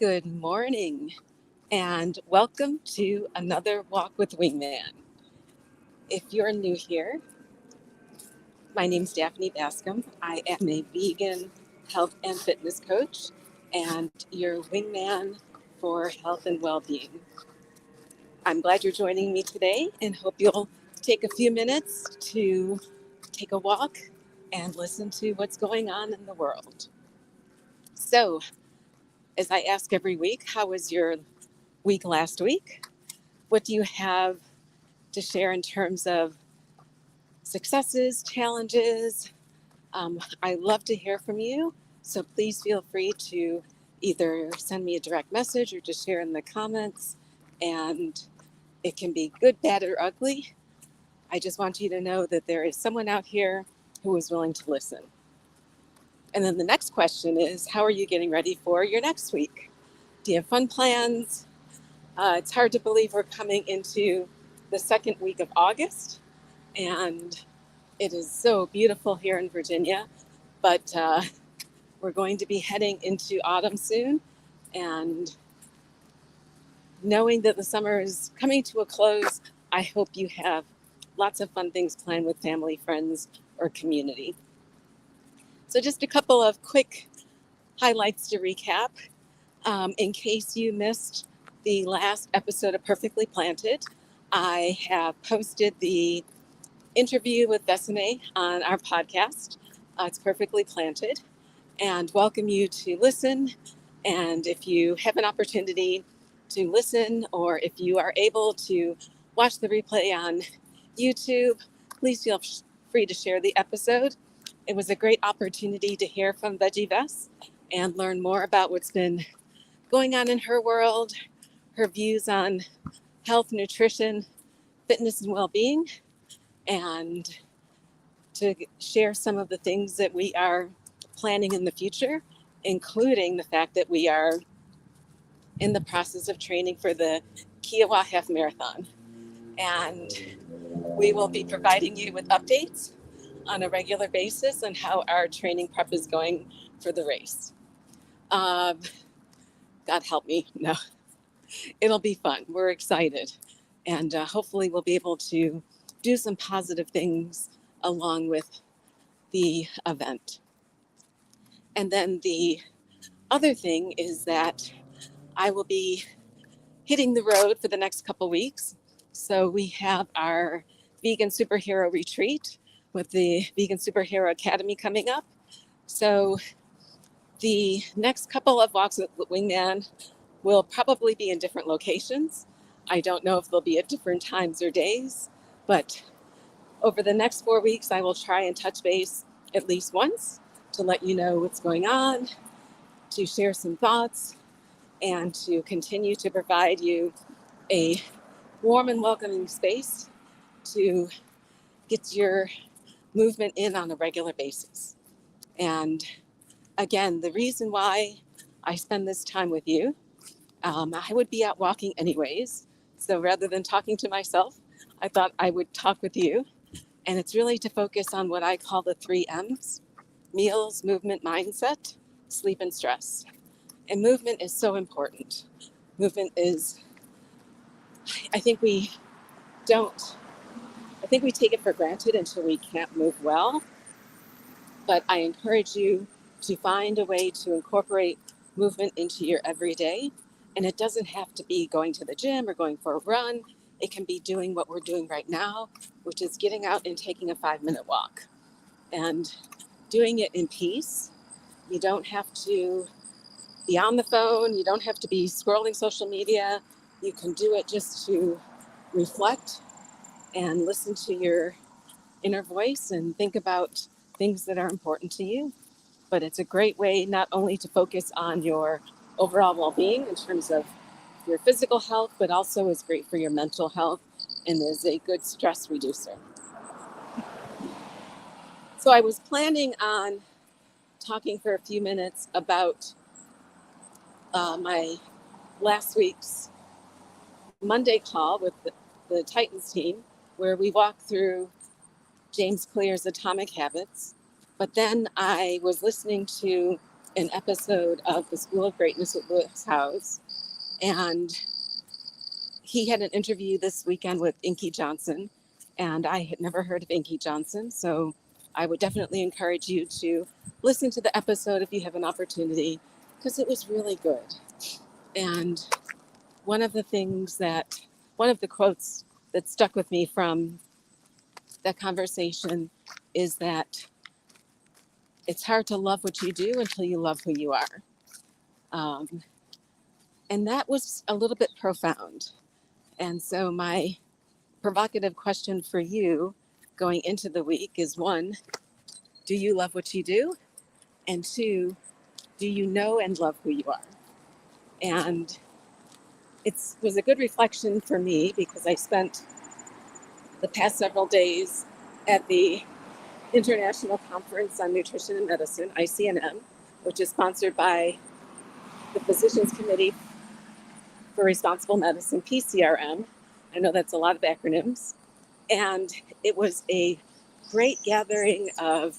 Good morning and welcome to another walk with Wingman. If you're new here, my name's Daphne Bascom. I am a vegan health and fitness coach and your wingman for health and well-being. I'm glad you're joining me today and hope you'll take a few minutes to take a walk and listen to what's going on in the world. So, as I ask every week, how was your week last week? What do you have to share in terms of successes, challenges? I love to hear from you. So please feel free to either send me a direct message or just share in the comments. And it can be good, bad, or ugly. I just want you to know that there is someone out here who is willing to listen. And then the next question is, how are you getting ready for your next week? Do you have fun plans? It's hard to believe we're coming into the second week of August, and it is so beautiful here in Virginia, but we're going to be heading into autumn soon, and knowing that the summer is coming to a close, I hope you have lots of fun things planned with family, friends, or community. So just a couple of quick highlights to recap. In case you missed the last episode of Perfectly Planted, I have posted the interview with Besame on our podcast. It's Perfectly Planted, and welcome you to listen. And if you have an opportunity to listen, or if you are able to watch the replay on YouTube, please feel free to share the episode. It was a great opportunity to hear from Veggie Vess and learn more about what's been going on in her world, her views on health, nutrition, fitness, and well-being, and to share some of the things that we are planning in the future, including the fact that we are in the process of training for the Kiowa Half Marathon. And we will be providing you with updates on a regular basis on how our training prep is going for the race. God help me. No, it'll be fun. We're excited. And hopefully we'll be able to do some positive things along with the event. And then the other thing is that I will be hitting the road for the next couple weeks. So we have our Vegan Superhero Retreat with the Vegan Superhero Academy coming up. So the next couple of walks with Wingman will probably be in different locations. I don't know if they'll be at different times or days, but over the next 4 weeks, I will try and touch base at least once to let you know what's going on, to share some thoughts, and to continue to provide you a warm and welcoming space to get your movement in on a regular basis. And again, the reason why I spend this time with you, I would be out walking anyways. So rather than talking to myself, I thought I would talk with you. And it's really to focus on what I call the 3 M's: meals, movement, mindset, sleep, and stress. And movement is so important. Movement is, I think we don't, I think we take it for granted until we can't move well. But I encourage you to find a way to incorporate movement into your everyday. And it doesn't have to be going to the gym or going for a run. It can be doing what we're doing right now, which is getting out and taking a 5-minute walk and doing it in peace. You don't have to be on the phone. You don't have to be scrolling social media. You can do it just to reflect and listen to your inner voice and think about things that are important to you. But it's a great way not only to focus on your overall well-being in terms of your physical health, but also is great for your mental health and is a good stress reducer. So I was planning on talking for a few minutes about my last week's Monday call with the Titans team, where we walked through James Clear's Atomic Habits. But then I was listening to an episode of the School of Greatness with Lewis Howes, and he had an interview this weekend with Inky Johnson, and I had never heard of Inky Johnson, so I would definitely encourage you to listen to the episode if you have an opportunity, because it was really good. And one of the quotes that stuck with me from that conversation is that it's hard to love what you do until you love who you are. And that was a little bit profound. And so my provocative question for you going into the week is, one, do you love what you do? And two, do you know and love who you are? And it was a good reflection for me because I spent the past several days at the International Conference on Nutrition and Medicine, ICNM, which is sponsored by the Physicians Committee for Responsible Medicine, PCRM. I know that's a lot of acronyms. And it was a great gathering of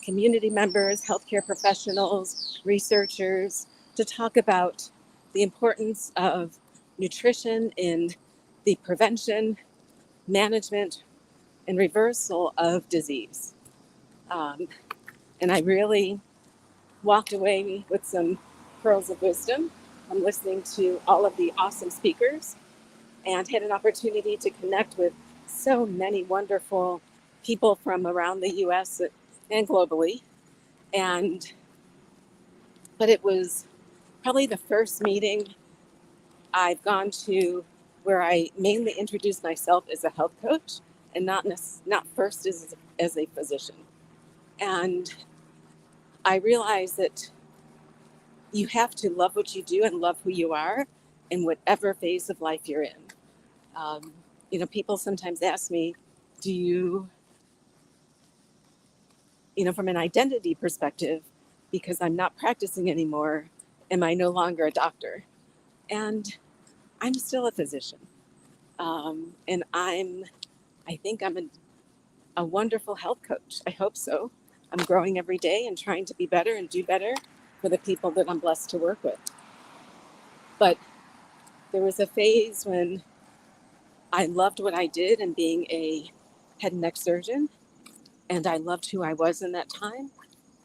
community members, healthcare professionals, researchers, to talk about the importance of nutrition in the prevention, management, and reversal of disease. And I really walked away with some pearls of wisdom from listening to all of the awesome speakers, and had an opportunity to connect with so many wonderful people from around the US and globally. But it was probably the first meeting I've gone to where I mainly introduced myself as a health coach and not first as a physician. And I realized that you have to love what you do and love who you are in whatever phase of life you're in. People sometimes ask me, do you, from an identity perspective, because I'm not practicing anymore, am I no longer a doctor? And I'm still a physician. And I think I'm a wonderful health coach. I hope so. I'm growing every day and trying to be better and do better for the people that I'm blessed to work with. But there was a phase when I loved what I did and being a head and neck surgeon, and I loved who I was in that time.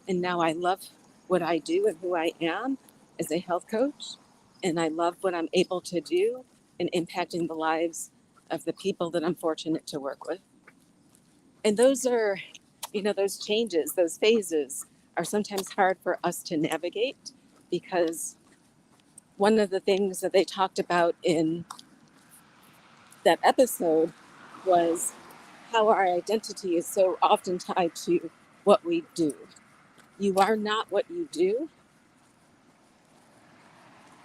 And now I love what I do and who I am as a health coach. And I love what I'm able to do in impacting the lives of the people that I'm fortunate to work with. And those are, those changes, those phases are sometimes hard for us to navigate, because one of the things that they talked about in that episode was how our identity is so often tied to what we do. You are not what you do,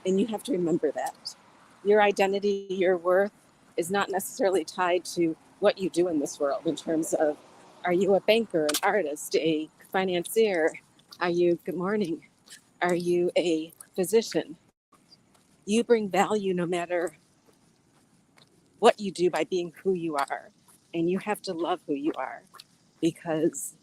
and you have to remember that. Your identity, your worth is not necessarily tied to what you do in this world in terms of, are you a banker, an artist, a financier? Good morning, are you a physician? You bring value no matter what you do by being who you are. And you have to love who you are, because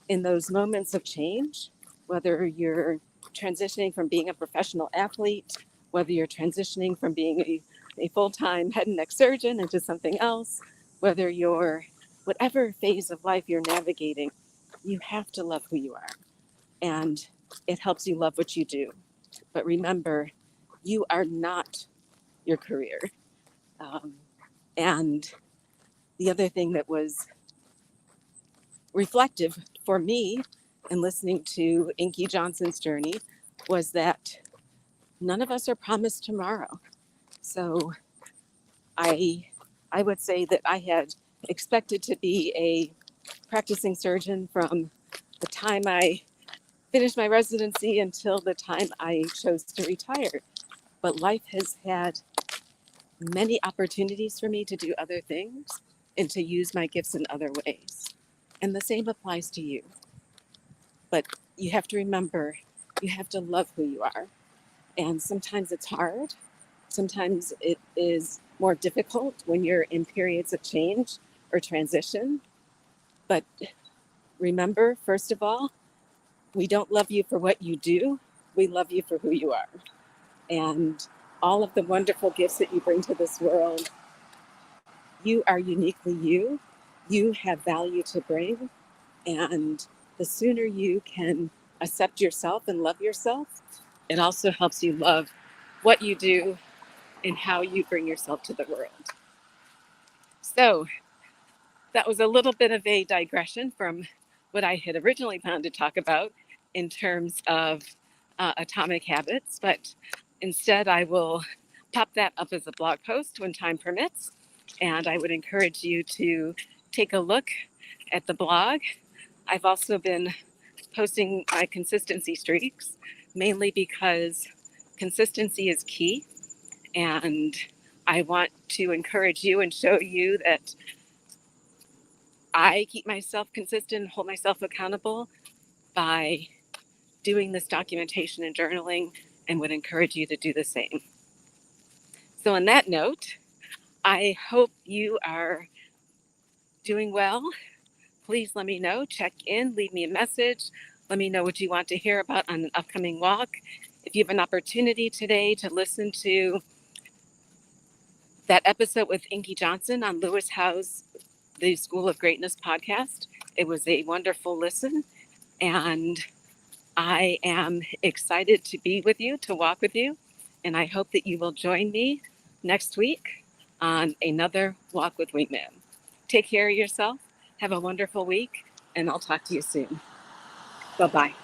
in those moments of change, whether you're transitioning from being a professional athlete, whether you're transitioning from being a full-time head and neck surgeon into something else, whether you're whatever phase of life you're navigating, you have to love who you are. And it helps you love what you do. But remember, you are not your career. And the other thing that was reflective for me in listening to Inky Johnson's journey was that none of us are promised tomorrow. So I would say that I had expected to be a practicing surgeon from the time I finished my residency until the time I chose to retire. But life has had many opportunities for me to do other things and to use my gifts in other ways. And the same applies to you. But you have to remember, you have to love who you are. And sometimes it's hard. Sometimes it is more difficult when you're in periods of change or transition. But remember, first of all, we don't love you for what you do. we love you for who you are. And all of the wonderful gifts that you bring to this world, you are uniquely you. You have value to bring. And the sooner you can accept yourself and love yourself, it also helps you love what you do and how you bring yourself to the world. So that was a little bit of a digression from what I had originally planned to talk about in terms of atomic habits, but instead I will pop that up as a blog post when time permits. And I would encourage you to take a look at the blog. I've also been posting my consistency streaks, mainly because consistency is key. And I want to encourage you and show you that I keep myself consistent, hold myself accountable by doing this documentation and journaling, and would encourage you to do the same. So, on that note, I hope you are doing well. Please let me know, check in, leave me a message. Let me know what you want to hear about on an upcoming walk. If you have an opportunity today to listen to that episode with Inky Johnson on Lewis Howe's The School of Greatness podcast, it was a wonderful listen. And I am excited to be with you, to walk with you. And I hope that you will join me next week on another Walk with Wingman. Take care of yourself. Have a wonderful week. And I'll talk to you soon. Bye-bye.